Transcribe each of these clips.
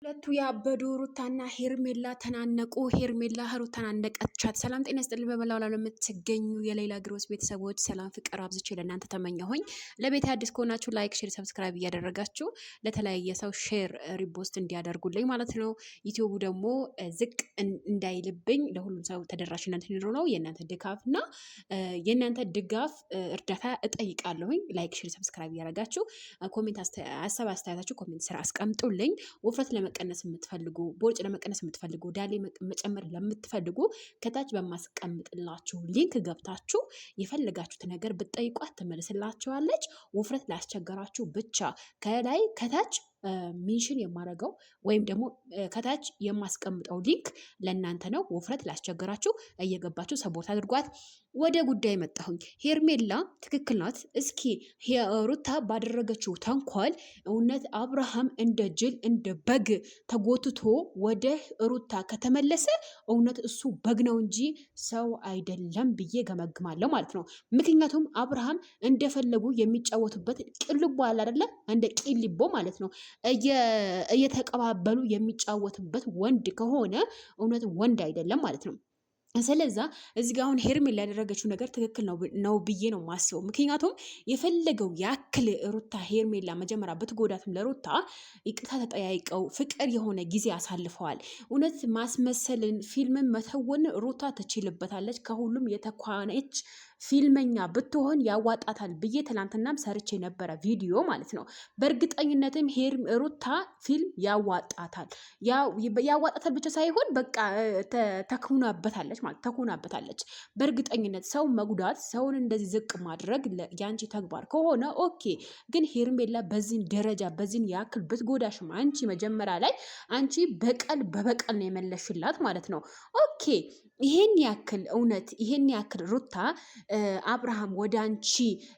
ሁለቱ ያበዱ ሩታና ሄርሜላ ተናነቁ። ሄርሜላ ሩታን አነቀቻት። ሰላም ጤና ይስጥልኝ። በመላው ዓለም የምትገኙ የሌላ ግሮስ ቤተሰቦች ሰላም ፍቅር አብዝቼ ለእናንተ ተመኘሁኝ። ለቤት አዲስ ከሆናችሁ ላይክ፣ ሼር፣ ሰብስክራይብ እያደረጋችሁ ለተለያየ ሰው ሼር ሪፖስት እንዲያደርጉልኝ ማለት ነው። ዩቲዩቡ ደግሞ ዝቅ እንዳይልብኝ ለሁሉም ሰው ተደራሽነት እንዲኖር ነው የእናንተ ድጋፍና የእናንተ ድጋፍ እርዳታ እጠይቃለሁኝ። ላይክ፣ ሼር፣ ሰብስክራይብ እያደረጋችሁ ኮሜንት ሀሳብ አስተያየታችሁ ኮሜንት ስራ አስቀምጡልኝ። ውፍረት ለመቀነስ የምትፈልጉ ቦርጭ ለመቀነስ የምትፈልጉ ዳሌ መጨመር ለምትፈልጉ ከታች በማስቀምጥላችሁ ሊንክ ገብታችሁ የፈለጋችሁት ነገር ብትጠይቋት ትመልስላችኋለች። ውፍረት ላስቸገራችሁ ብቻ ከላይ ከታች ሚንሽን የማደርገው ወይም ደግሞ ከታች የማስቀምጠው ሊንክ ለእናንተ ነው። ውፍረት ላስቸገራችሁ እየገባችሁ ሰፖርት አድርጓት። ወደ ጉዳይ መጣሁኝ። ሄርሜላ ትክክል ናት። እስኪ ሩታ ባደረገችው ተንኮል እውነት አብርሃም እንደ ጅል እንደ በግ ተጎትቶ ወደ ሩታ ከተመለሰ እውነት እሱ በግ ነው እንጂ ሰው አይደለም ብዬ ገመግማለሁ ማለት ነው። ምክንያቱም አብርሃም እንደፈለጉ የሚጫወቱበት ቅልቦ አለ አይደለ? እንደ ቂሊቦ ማለት ነው እየተቀባበሉ የሚጫወቱበት ወንድ ከሆነ እውነት ወንድ አይደለም ማለት ነው። ስለዛ እዚህ ጋር አሁን ሄርሜላ ያደረገችው ነገር ትክክል ነው ብዬ ነው ማስበው። ምክንያቱም የፈለገው ያክል ሩታ ሄርሜላ መጀመሪያ ብትጎዳትም ለሩታ ይቅርታ ተጠያይቀው ፍቅር የሆነ ጊዜ አሳልፈዋል። እውነት ማስመሰልን ፊልምን መተወን ሩታ ትችልበታለች። ከሁሉም የተኳነች ፊልመኛ ብትሆን ያዋጣታል ብዬ ትናንትናም ሰርቼ ነበረ ቪዲዮ ማለት ነው። በእርግጠኝነትም ሩታ ፊልም ያዋጣታል። ያዋጣታል ብቻ ሳይሆን በቃ ተኩናበታለች ማለት ተኩናበታለች። በእርግጠኝነት ሰው መጉዳት፣ ሰውን እንደዚህ ዝቅ ማድረግ የአንቺ ተግባር ከሆነ ኦኬ። ግን ሄርሜላ በዚህን ደረጃ በዚህን ያክል ብትጎዳሽም አንቺ መጀመሪያ ላይ አንቺ በበቀል ነው የመለሽላት ማለት ነው። ኦኬ ይሄን ያክል እውነት ይሄን ያክል ሩታ አብርሃም ወደ አንቺ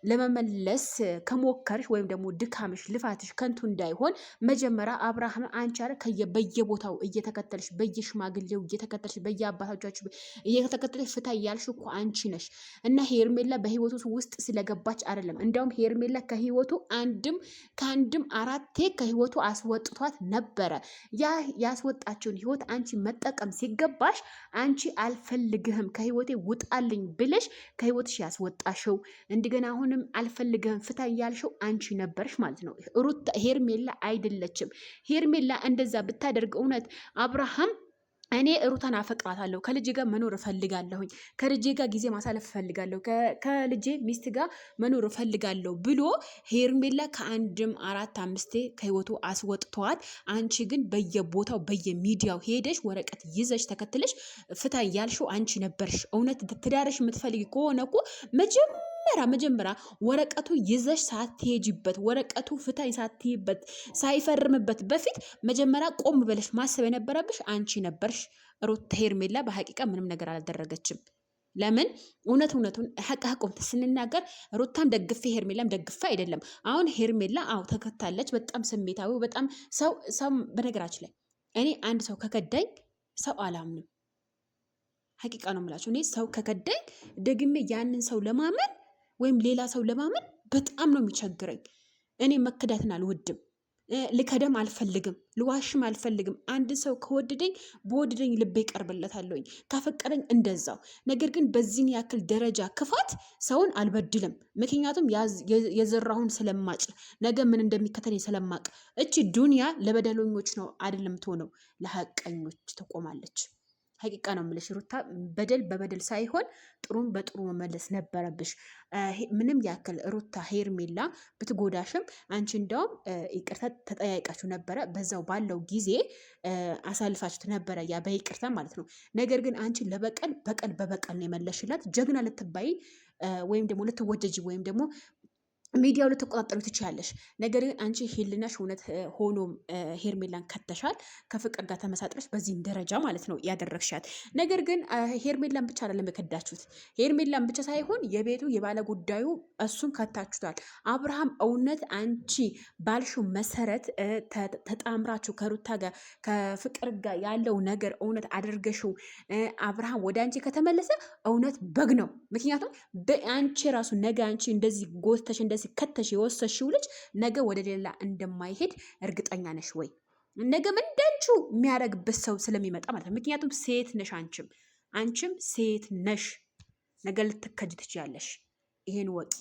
ለመመለስ ከሞከርሽ ወይም ደግሞ ድካምሽ ልፋትሽ ከንቱ እንዳይሆን መጀመሪያ አብርሃም አንቺ አረ በየቦታው እየተከተልሽ በየሽማግሌው እየተከተልሽ በየአባቶቻችሁ እየተከተልሽ ፍታ እያልሽ እኮ አንቺ ነሽ። እና ሄርሜላ በህይወቱ ውስጥ ስለገባች አይደለም። እንዲያውም ሄርሜላ ከህይወቱ ከአንድም አራቴ ከህይወቱ አስወጥቷት ነበረ። ያ ያስወጣችውን ህይወት አንቺ መጠቀም ሲገባሽ አንቺ አልፈልግህም ከህይወቴ ውጣልኝ ብለሽ ከህይወትሽ ያስወጣሽው እንደገና አሁንም አልፈልግህም ፍታ እያልሽው አንቺ ነበርሽ ማለት ነው። ሄርሜላ አይደለችም። ሄርሜላ እንደዛ ብታደርግ እውነት አብርሃም እኔ ሩታን አፈቅራታለሁ፣ ከልጄ ጋር መኖር እፈልጋለሁኝ፣ ከልጄ ጋር ጊዜ ማሳለፍ እፈልጋለሁ፣ ከልጄ ሚስት ጋር መኖር እፈልጋለሁ ብሎ ሄርሜላ ከአንድም አራት አምስቴ ከህይወቱ አስወጥተዋት፣ አንቺ ግን በየቦታው በየሚዲያው ሄደሽ ወረቀት ይዘሽ ተከትለሽ ፍታ ያልሽው አንቺ ነበርሽ። እውነት ትዳርሽ የምትፈልጊ ከሆነ እኮ መጀመሪያ ወረቀቱ ይዘሽ ሳትሄጂበት ወረቀቱ ፍታኝ ሳትይበት ሳይፈርምበት በፊት መጀመሪያ ቆም ብለሽ ማሰብ የነበረብሽ አንቺ ነበርሽ። ሩታ ሄርሜላ በሐቂቃ ምንም ነገር አላደረገችም። ለምን እውነቱን ሐቁን ስንናገር ሩታም ደግፌ ሄርሜላም ደግፌ አይደለም። አሁን ሄርሜላ ተከታለች፣ በጣም ስሜታዊ በጣም ሰው በነገራችን ላይ እኔ አንድ ሰው ከከዳኝ ሰው አላምንም። ሐቂቃ ነው የምላችሁ። እኔ ሰው ከከዳኝ ደግሜ ያንን ሰው ለማመን ወይም ሌላ ሰው ለማመን በጣም ነው የሚቸግረኝ። እኔ መከዳትን አልወድም፣ ልከደም አልፈልግም፣ ልዋሽም አልፈልግም። አንድ ሰው ከወደደኝ በወደደኝ ልቤ ይቀርብለታለሁኝ፣ ካፈቀረኝ እንደዛው። ነገር ግን በዚህን ያክል ደረጃ ክፋት ሰውን አልበድልም። ምክንያቱም የዘራሁን ስለማጭ ነገ ምን እንደሚከተለኝ ስለማቅ። እቺ ዱንያ ለበደለኞች ነው አይደለም ትሆነው፣ ለሐቀኞች ትቆማለች። ሐቂቃ ነው የምልሽ ሩታ በደል በበደል ሳይሆን ጥሩን በጥሩ መመለስ ነበረብሽ። ምንም ያክል ሩታ ሄርሜላ ብትጎዳሽም አንቺ እንደውም ይቅርታ ተጠያይቃችሁ ነበረ። በዛው ባለው ጊዜ አሳልፋችሁት ነበረ፣ ያ በይቅርታ ማለት ነው። ነገር ግን አንቺ ለበቀል በበቀል ነው የመለሽላት። ጀግና ልትባይ ወይም ደግሞ ልትወጀጂ ወይም ደግሞ ሚዲያው ልትቆጣጠሩ ትችላለሽ። ነገር ግን አንቺ ሄልናሽ እውነት ሆኖ ሄርሜላን ከተሻል ከፍቅር ጋር ተመሳጥረሽ በዚህን ደረጃ ማለት ነው ያደረግሻት። ነገር ግን ሄርሜላን ብቻ አይደለም የከዳችሁት። ሄርሜላን ብቻ ሳይሆን የቤቱ የባለ ጉዳዩ እሱን ከታችሁታል። አብርሃም እውነት አንቺ ባልሽው መሰረት ተጣምራችሁ ከሩታ ጋር ከፍቅር ጋር ያለው ነገር እውነት አድርገሽው አብርሃም ወደ አንቺ ከተመለሰ እውነት በግ ነው። ምክንያቱም በአንቺ ራሱ ነገ አንቺ እንደዚህ ጎተሽ እንደዚህ ከተሽ የወሰሽው ልጅ ነገ ወደ ሌላ እንደማይሄድ እርግጠኛ ነሽ ወይ? ነገም እንዳንቺው የሚያደርግበት ሰው ስለሚመጣ ማለት ነው። ምክንያቱም ሴት ነሽ፣ አንቺም ሴት ነሽ። ነገ ልትከጅ ትችያለሽ። ይሄን ወቂ።